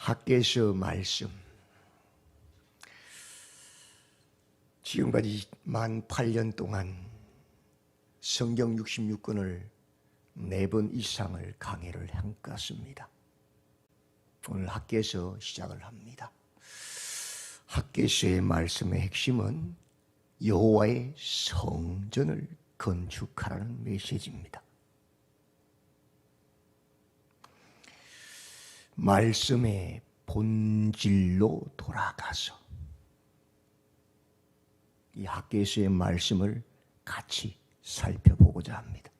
학개서 말씀, 지금까지 만 8년 동안 성경 66권을 4번 이상을 강해를 한 것 같습니다. 오늘 학개서 시작을 합니다. 학개서의 말씀의 핵심은 여호와의 성전을 건축하라는 메시지입니다. 말씀의 본질로 돌아가서 이 학개서의 말씀을 같이 살펴보고자 합니다.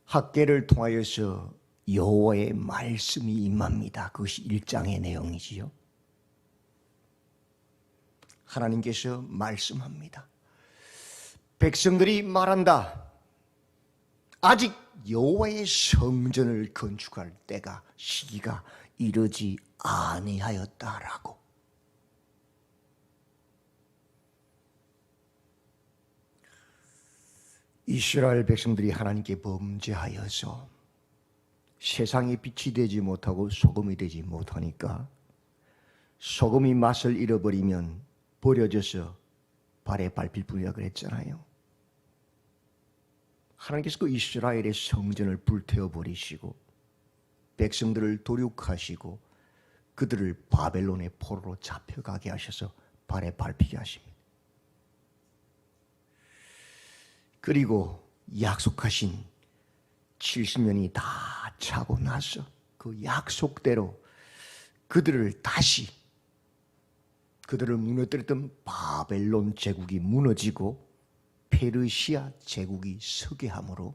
학개를 통하여서 여호와의 말씀이 임합니다. 그것이 1장의 내용이지요. 하나님께서 말씀합니다. 백성들이 말한다. 아직 여호와의 성전을 건축할 때가 시기가 이르지 아니하였다라고. 이스라엘 백성들이 하나님께 범죄하여서 세상에 빛이 되지 못하고 소금이 되지 못하니까 소금이 맛을 잃어버리면 버려져서 발에 밟힐 뿐이라 그랬잖아요. 하나님께서 그 이스라엘의 성전을 불태워버리시고 백성들을 도륙하시고 그들을 바벨론의 포로로 잡혀가게 하셔서 발에 밟히게 하십니다. 그리고 약속하신 70년이 다 차고 나서 그 약속대로 그들을 다시 그들을 무너뜨렸던 바벨론 제국이 무너지고 페르시아 제국이 서게 함으로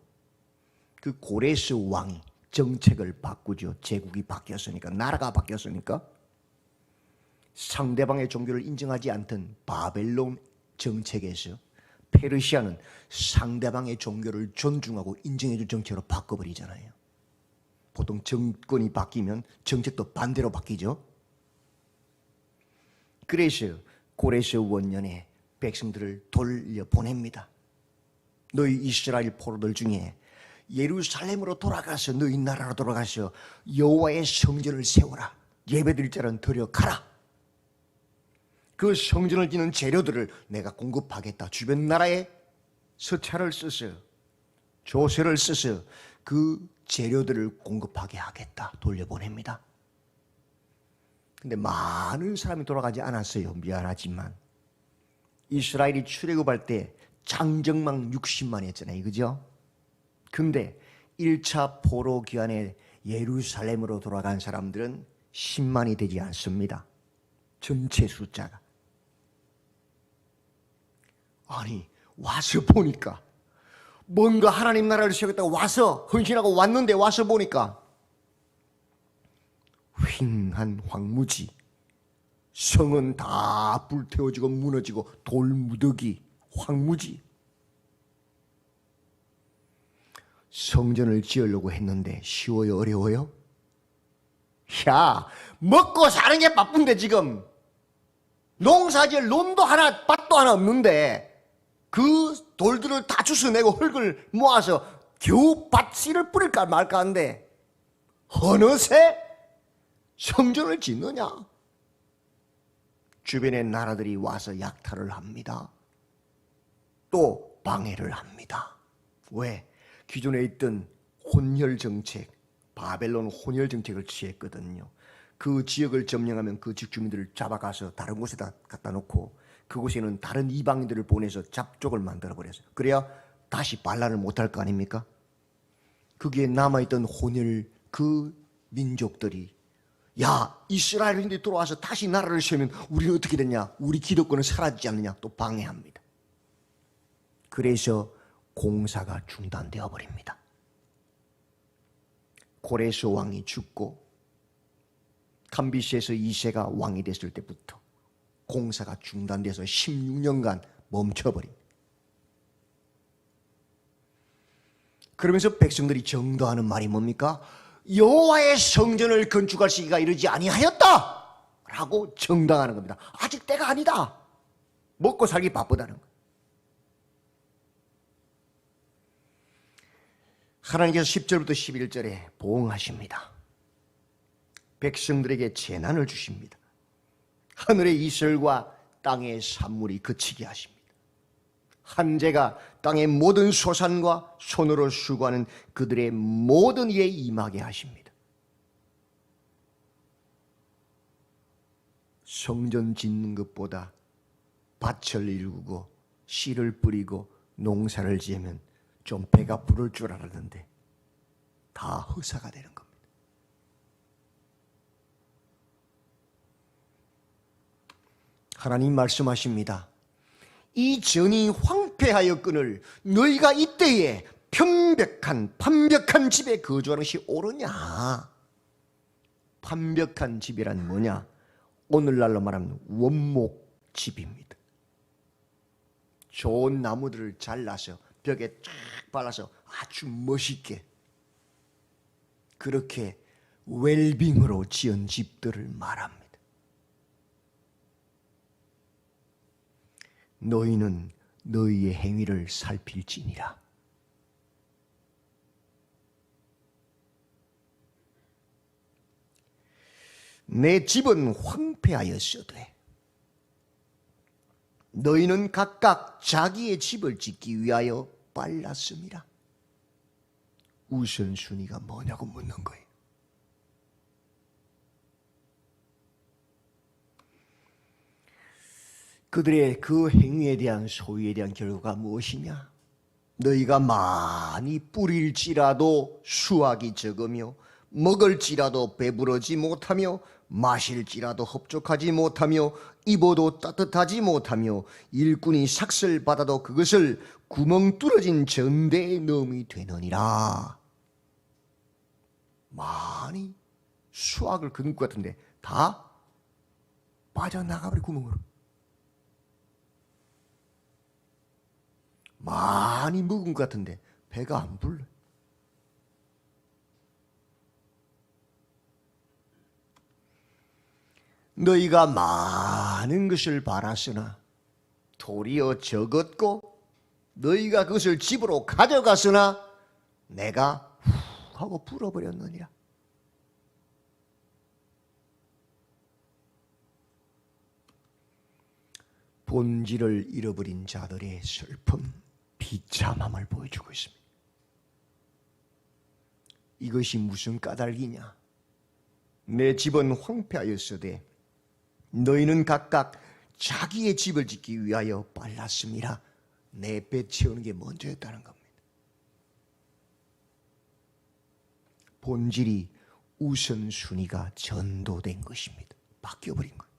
그 고레스 왕이 정책을 바꾸죠. 제국이 바뀌었으니까, 나라가 바뀌었으니까 상대방의 종교를 인정하지 않던 바벨론 정책에서 페르시아는 상대방의 종교를 존중하고 인정해줄 정책으로 바꿔버리잖아요. 보통 정권이 바뀌면 정책도 반대로 바뀌죠. 그래서 고레스 원년에 백성들을 돌려보냅니다. 너희 이스라엘 포로들 중에 예루살렘으로 돌아가서 너희 나라로 돌아가서 여호와의 성전을 세워라. 예배드릴 자는 데려가라. 그 성전을 짓는 재료들을 내가 공급하겠다. 주변 나라에 서찰을 써서 조세를 써서 그 재료들을 공급하게 하겠다. 돌려보냅니다. 근데 많은 사람이 돌아가지 않았어요. 미안하지만 이스라엘이 출애굽할 때 장정망 60만 했잖아요. 그죠? 근데 1차 포로 기간에 예루살렘으로 돌아간 사람들은 10만이 되지 않습니다. 전체 숫자가. 아니 와서 보니까 뭔가 하나님 나라를 세우겠다고 와서 헌신하고 왔는데 와서 보니까 휑한 황무지, 성은 다 불태워지고 무너지고 돌무더기, 황무지. 성전을 지으려고 했는데 쉬워요? 어려워요? 야, 먹고 사는 게 바쁜데 지금 농사지을 논도 하나 밭도 하나 없는데 그 돌들을 다 주워내고 흙을 모아서 겨우 밭씨를 뿌릴까 말까 하는데 어느새 성전을 짓느냐? 주변의 나라들이 와서 약탈을 합니다. 또 방해를 합니다. 왜? 기존에 있던 혼혈 정책, 바벨론 혼혈 정책을 취했거든요. 그 지역을 점령하면 그 지역 주민들을 잡아가서 다른 곳에다 갖다 놓고 그곳에는 다른 이방인들을 보내서 잡족을 만들어 버렸어요. 그래야 다시 반란을 못할 거 아닙니까? 거기에 남아있던 혼혈 그 민족들이 야, 이스라엘인들이 돌아와서 다시 나라를 세우면 우리는 어떻게 되냐? 우리 기득권은 사라지지 않느냐? 또 방해합니다. 그래서 공사가 중단되어 버립니다. 고레스 왕이 죽고 감비스에서 2세가 왕이 됐을 때부터 공사가 중단돼서 16년간 멈춰버립니다. 그러면서 백성들이 정도하는 말이 뭡니까? 여호와의 성전을 건축할 시기가 이르지 아니하였다 라고 정당하는 겁니다. 아직 때가 아니다. 먹고 살기 바쁘다는 거예요. 하나님께서 10절부터 11절에 보응하십니다. 백성들에게 재난을 주십니다. 하늘의 이슬과 땅의 산물이 그치게 하십니다. 한재가 땅의 모든 소산과 손으로 수고하는 그들의 모든 일에 임하게 하십니다. 성전 짓는 것보다 밭을 일구고 씨를 뿌리고 농사를 지으면 좀 배가 부를 줄 알았는데 다 허사가 되는 겁니다. 하나님 말씀하십니다. 이 전이 황폐하였거늘 너희가 이때에 판벽한 집에 거주하는 것이 옳으냐? 판벽한 집이란 뭐냐? 오늘날로 말하면 원목집입니다. 좋은 나무들을 잘라서 벽에 쫙 발라서 아주 멋있게 그렇게 웰빙으로 지은 집들을 말합니다. 너희는 너희의 행위를 살필지니라. 내 집은 황폐하였으되 너희는 각각 자기의 집을 짓기 위하여 빨랐음이라. 우선순위가 뭐냐고 묻는 거예요. 그들의 그 행위에 대한 소유에 대한 결과가 무엇이냐? 너희가 많이 뿌릴지라도 수확이 적으며 먹을지라도 배부르지 못하며 마실지라도 흡족하지 못하며 입어도 따뜻하지 못하며 일꾼이 삭슬 받아도 그것을 구멍 뚫어진 전대에 넣음이 되느니라. 많이 수확을 거둔 것 같은데 다 빠져나가버린 구멍으로. 많이 먹은 것 같은데 배가 안 불러. 너희가 많은 것을 바랐으나 도리어 적었고 너희가 그것을 집으로 가져갔으나 내가 훅 하고 불어버렸느니라. 본질을 잃어버린 자들의 슬픔, 비참함을 보여주고 있습니다. 이것이 무슨 까닭이냐? 내 집은 황폐하였으되 너희는 각각 자기의 집을 짓기 위하여 빨랐음이라. 내 배 채우는 게 먼저였다는 겁니다. 본질이 우선순위가 전도된 것입니다. 바뀌어버린 거예요.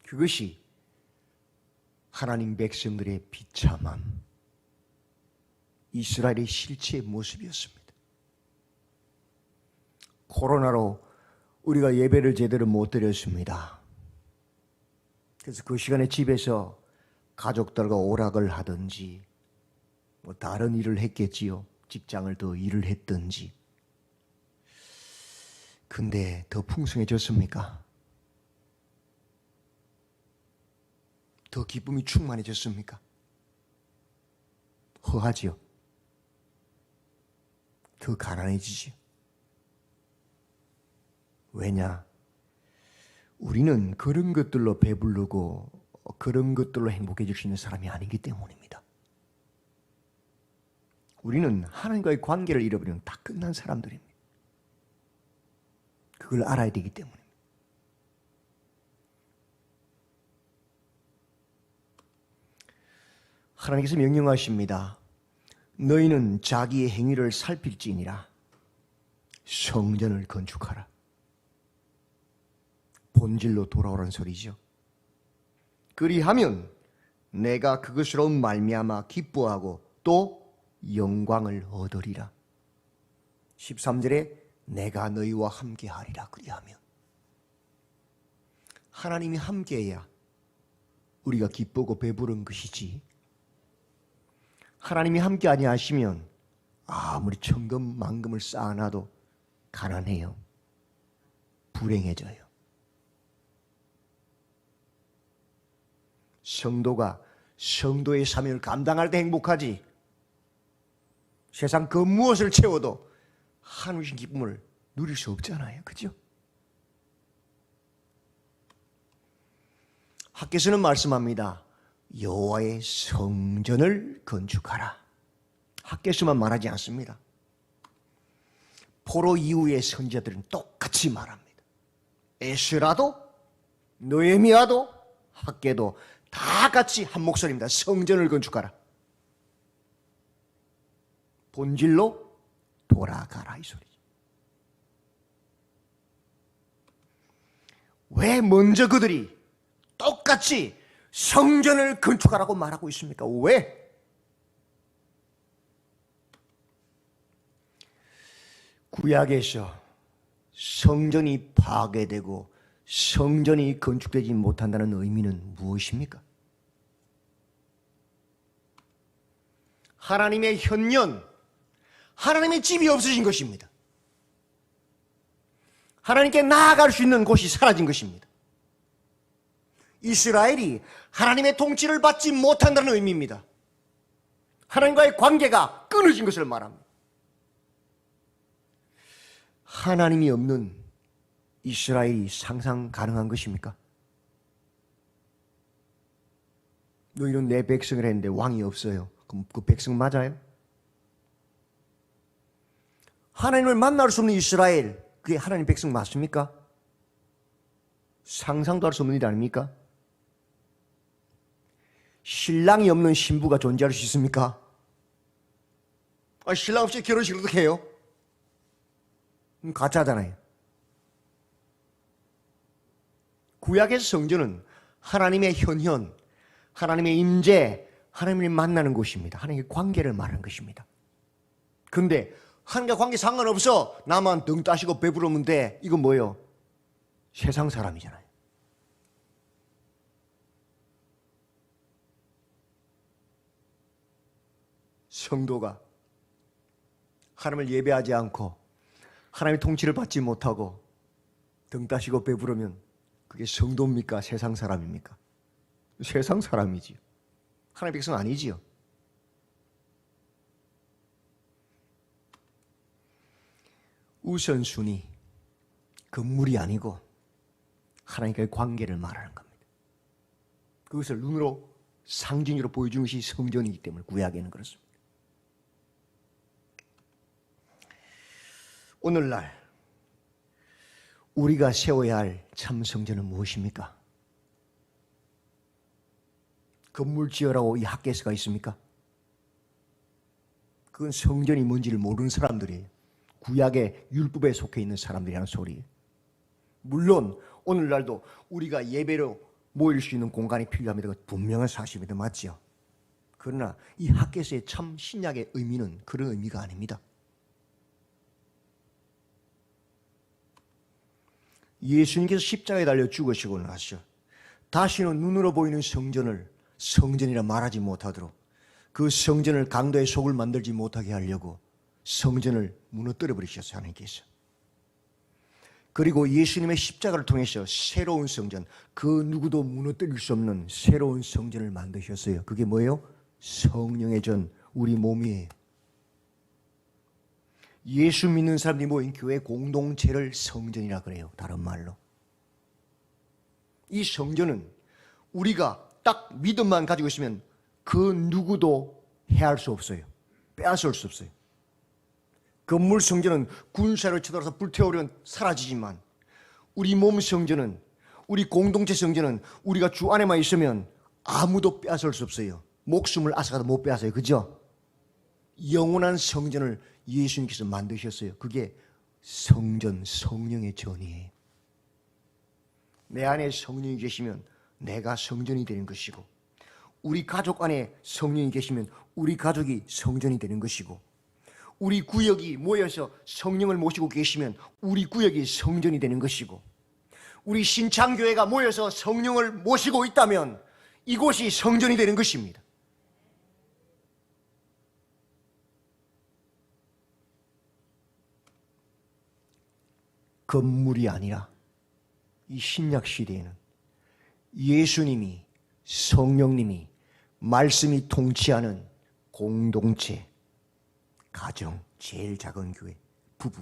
그것이 하나님 백성들의 비참함, 이스라엘의 실체의 모습이었습니다. 코로나로 우리가 예배를 제대로 못 드렸습니다. 그래서 그 시간에 집에서 가족들과 오락을 하든지 뭐 다른 일을 했겠지요. 직장을 더 일을 했든지. 근데 더 풍성해졌습니까? 더 기쁨이 충만해졌습니까? 허하지요. 더 가난해지지요. 왜냐? 우리는 그런 것들로 배부르고 그런 것들로 행복해질 수 있는 사람이 아니기 때문입니다. 우리는 하나님과의 관계를 잃어버리면 다 끝난 사람들입니다. 그걸 알아야 되기 때문입니다. 하나님께서 명령하십니다. 너희는 자기의 행위를 살필지니라. 성전을 건축하라. 본질로 돌아오라는 소리죠. 그리하면 내가 그것으로 말미암아 기뻐하고 또 영광을 얻으리라. 13절에 내가 너희와 함께하리라. 그리하면 하나님이 함께해야 우리가 기쁘고 배부른 것이지, 하나님이 함께 아니하시면 아무리 천금 만금을 쌓아놔도 가난해요. 불행해져요. 성도가 성도의 사명을 감당할 때 행복하지, 세상 그 무엇을 채워도 하나님의 기쁨을 누릴 수 없잖아요. 그죠? 학개서는 말씀합니다. 여호와의 성전을 건축하라. 학개서만 말하지 않습니다. 포로 이후의 선지자들은 똑같이 말합니다. 에스라도 느헤미야도 학개도 다 같이 한 목소리입니다. 성전을 건축하라. 본질로 돌아가라 이 소리죠. 왜 먼저 그들이 똑같이 성전을 건축하라고 말하고 있습니까? 왜? 구약에서 성전이 파괴되고 성전이 건축되지 못한다는 의미는 무엇입니까? 하나님의 현년, 하나님의 집이 없어진 것입니다. 하나님께 나아갈 수 있는 곳이 사라진 것입니다. 이스라엘이 하나님의 통치를 받지 못한다는 의미입니다. 하나님과의 관계가 끊어진 것을 말합니다. 하나님이 없는 이스라엘이 상상 가능한 것입니까? 너희는 내 백성을 했는데 왕이 없어요. 그럼 그 백성 맞아요? 하나님을 만날 수 없는 이스라엘, 그게 하나님 백성 맞습니까? 상상도 할 수 없는 일 아닙니까? 신랑이 없는 신부가 존재할 수 있습니까? 신랑 없이 결혼식을 어떻게 해요? 가짜잖아요. 구약에서 성전은 하나님의 현현, 하나님의 임재, 하나님을 만나는 곳입니다. 하나님의 관계를 말하는 것입니다. 그런데 하나님과 관계 상관없어. 나만 등 따시고 배부르면 돼. 이건 뭐예요? 세상 사람이잖아요. 성도가 하나님을 예배하지 않고 하나님의 통치를 받지 못하고 등 따시고 배부르면 그게 성도입니까? 세상 사람입니까? 세상 사람이지요. 하나님의 백성 아니지요. 우선순위, 건물이 아니고 하나님과의 관계를 말하는 겁니다. 그것을 눈으로 상징으로 보여주는 것이 성전이기 때문에 구약에는 그렇습니다. 오늘날 우리가 세워야 할 참 성전은 무엇입니까? 건물 지으라고 이 학개서가 있습니까? 그건 성전이 뭔지를 모르는 사람들이에요. 구약의 율법에 속해 있는 사람들이라는 소리예요. 물론 오늘날도 우리가 예배로 모일 수 있는 공간이 필요합니다. 분명한 사실입니다. 맞죠? 그러나 이 학개서의 참 신약의 의미는 그런 의미가 아닙니다. 예수님께서 십자가에 달려 죽으시고 나서 다시는 눈으로 보이는 성전을 성전이라 말하지 못하도록 그 성전을 강도의 속을 만들지 못하게 하려고 성전을 무너뜨려 버리셨어요. 하나님께서. 그리고 예수님의 십자가를 통해서 새로운 성전, 그 누구도 무너뜨릴 수 없는 새로운 성전을 만드셨어요. 그게 뭐예요? 성령의 전, 우리 몸이에요. 예수 믿는 사람들이 모인 교회 공동체를 성전이라 그래요. 다른 말로. 이 성전은 우리가 딱 믿음만 가지고 있으면 그 누구도 해할 수 없어요. 빼앗을 수 없어요. 건물 성전은 군사를 쳐들어서 불태우려면 사라지지만 우리 몸 성전은, 우리 공동체 성전은 우리가 주 안에만 있으면 아무도 빼앗을 수 없어요. 목숨을 앗아가도 못 빼앗아요. 그죠? 영원한 성전을 예수님께서 만드셨어요. 그게 성전, 성령의 전이에요. 내 안에 성령이 계시면 내가 성전이 되는 것이고, 우리 가족 안에 성령이 계시면 우리 가족이 성전이 되는 것이고, 우리 구역이 모여서 성령을 모시고 계시면 우리 구역이 성전이 되는 것이고, 우리 신창교회가 모여서 성령을 모시고 있다면 이곳이 성전이 되는 것입니다. 건물이 아니라 이 신약 시대에는 예수님이, 성령님이, 말씀이 통치하는 공동체, 가정, 제일 작은 교회, 부부,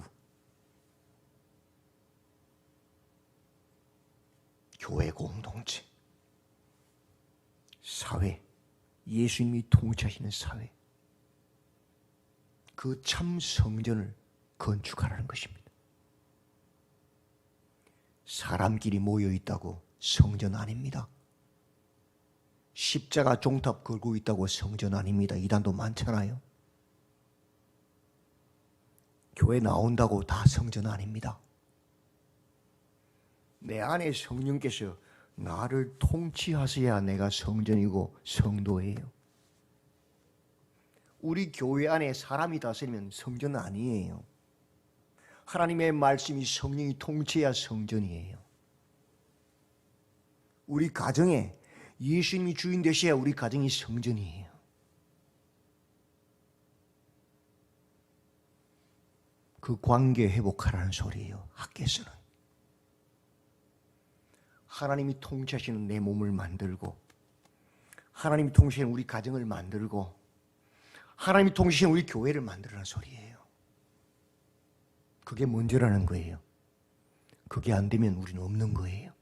교회 공동체, 사회, 예수님이 통치하시는 사회, 그 참 성전을 건축하라는 것입니다. 사람끼리 모여 있다고 성전 아닙니다. 십자가 종탑 걸고 있다고 성전 아닙니다. 이단도 많잖아요. 교회 나온다고 다 성전 아닙니다. 내 안에 성령께서 나를 통치하셔야 내가 성전이고 성도예요. 우리 교회 안에 사람이 다스리면 성전 아니에요. 하나님의 말씀이 성령이 통치해야 성전이에요. 우리 가정에 예수님이 주인 되셔야 우리 가정이 성전이에요. 그 관계 회복하라는 소리예요. 학교에서는. 하나님이 통치하시는 내 몸을 만들고, 하나님이 통치하시는 우리 가정을 만들고, 하나님이 통치하시는 우리 교회를 만들라는 소리예요. 그게 먼저라는 거예요. 그게 안 되면 우리는 없는 거예요.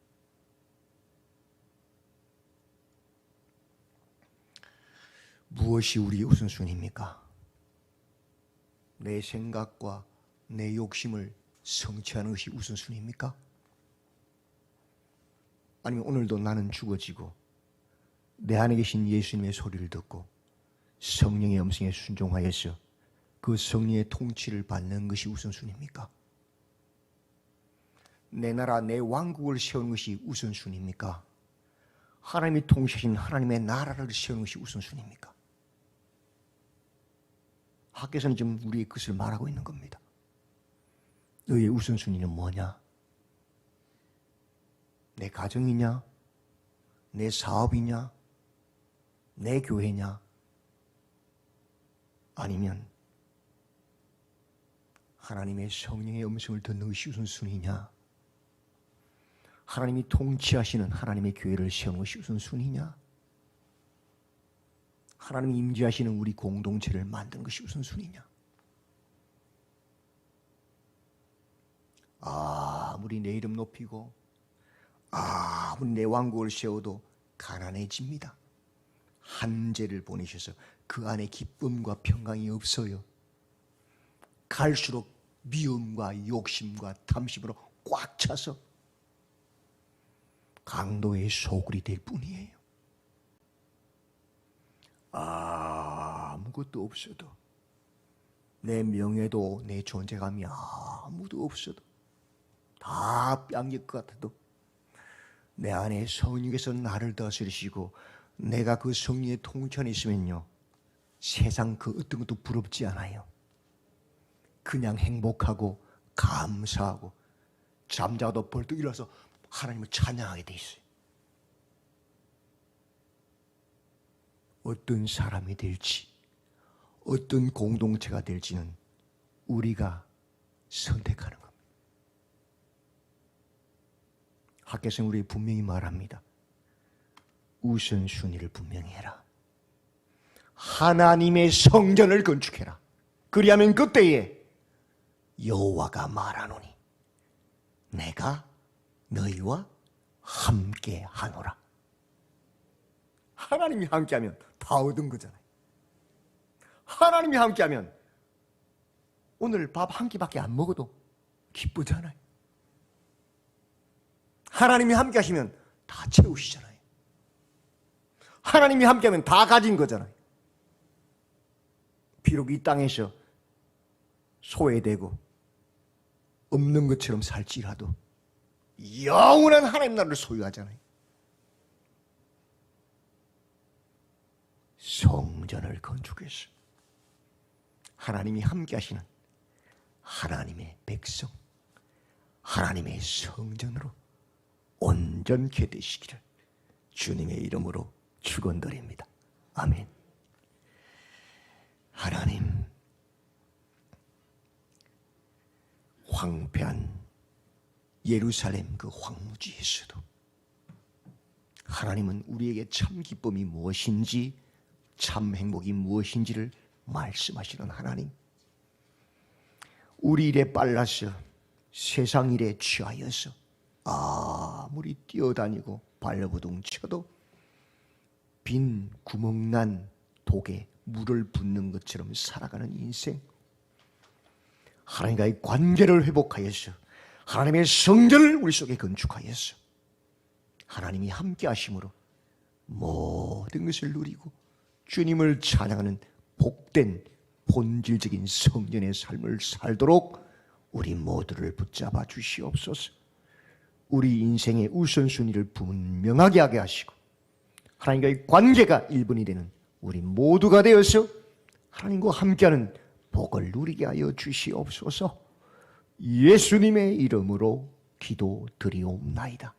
무엇이 우리의 우선순위입니까? 내 생각과 내 욕심을 성취하는 것이 우선순위입니까? 아니면 오늘도 나는 죽어지고 내 안에 계신 예수님의 소리를 듣고 성령의 음성에 순종하여서 그 성령의 통치를 받는 것이 우선순위입니까? 내 나라, 내 왕국을 세우는 것이 우선순위입니까? 하나님이 통치하신 하나님의 나라를 세우는 것이 우선순위입니까? 학교에서는 지금 우리의 것을 말하고 있는 겁니다. 너의 우선순위는 뭐냐? 내 가정이냐? 내 사업이냐? 내 교회냐? 아니면 하나님의 성령의 음성을 듣는 것이 우선순위냐? 하나님이 통치하시는 하나님의 교회를 세우는 것이 우선순위냐? 하나님이 임재하시는 우리 공동체를 만드는 것이 우선순위냐? 아무리 내 이름 높이고 아무리 내 왕국을 세워도 가난해집니다. 한재를 보내셔서 그 안에 기쁨과 평강이 없어요. 갈수록 미움과 욕심과 탐심으로 꽉 차서 강도의 소굴이 될 뿐이에요. 아무것도 없어도, 내 명예도 내 존재감이 아무도 없어도, 다 뺨질 것 같아도 내 안에 성령께서 나를 다스리시고 내가 그 성령의 통치 안에 있으면요, 세상 그 어떤 것도 부럽지 않아요. 그냥 행복하고 감사하고 잠자도 벌떡 일어나서 하나님을 찬양하게 돼 있어요. 어떤 사람이 될지, 어떤 공동체가 될지는 우리가 선택하는 겁니다. 학교에서는 우리 분명히 말합니다. 우선순위를 분명히 해라. 하나님의 성전을 건축해라. 그리하면 그때에 여호와가 말하노니 내가 너희와 함께 하노라. 하나님이 함께하면 다 얻은 거잖아요. 하나님이 함께하면 오늘 밥 한 끼밖에 안 먹어도 기쁘잖아요. 하나님이 함께하시면 다 채우시잖아요. 하나님이 함께하면 다 가진 거잖아요. 비록 이 땅에서 소외되고 없는 것처럼 살지라도 영원한 하나님 나라를 소유하잖아요. 성전을 건축해서 하나님이 함께 하시는 하나님의 백성, 하나님의 성전으로 온전케 되시기를 주님의 이름으로 축원드립니다. 아멘. 하나님, 황폐한 예루살렘 그 황무지에서도 하나님은 우리에게 참 기쁨이 무엇인지, 참 행복이 무엇인지를 말씀하시는 하나님, 우리 일에 빨라서 세상 일에 취하여서 아무리 뛰어다니고 발버둥 쳐도 빈 구멍난 독에 물을 붓는 것처럼 살아가는 인생. 하나님과의 관계를 회복하여서 하나님의 성전을 우리 속에 건축하여서 하나님이 함께 하심으로 모든 것을 누리고 주님을 찬양하는 복된 본질적인 성전의 삶을 살도록 우리 모두를 붙잡아 주시옵소서. 우리 인생의 우선순위를 분명하게 하게 하시고 하나님과의 관계가 1번이 되는 우리 모두가 되어서 하나님과 함께하는 복을 누리게 하여 주시옵소서. 예수님의 이름으로 기도드리옵나이다.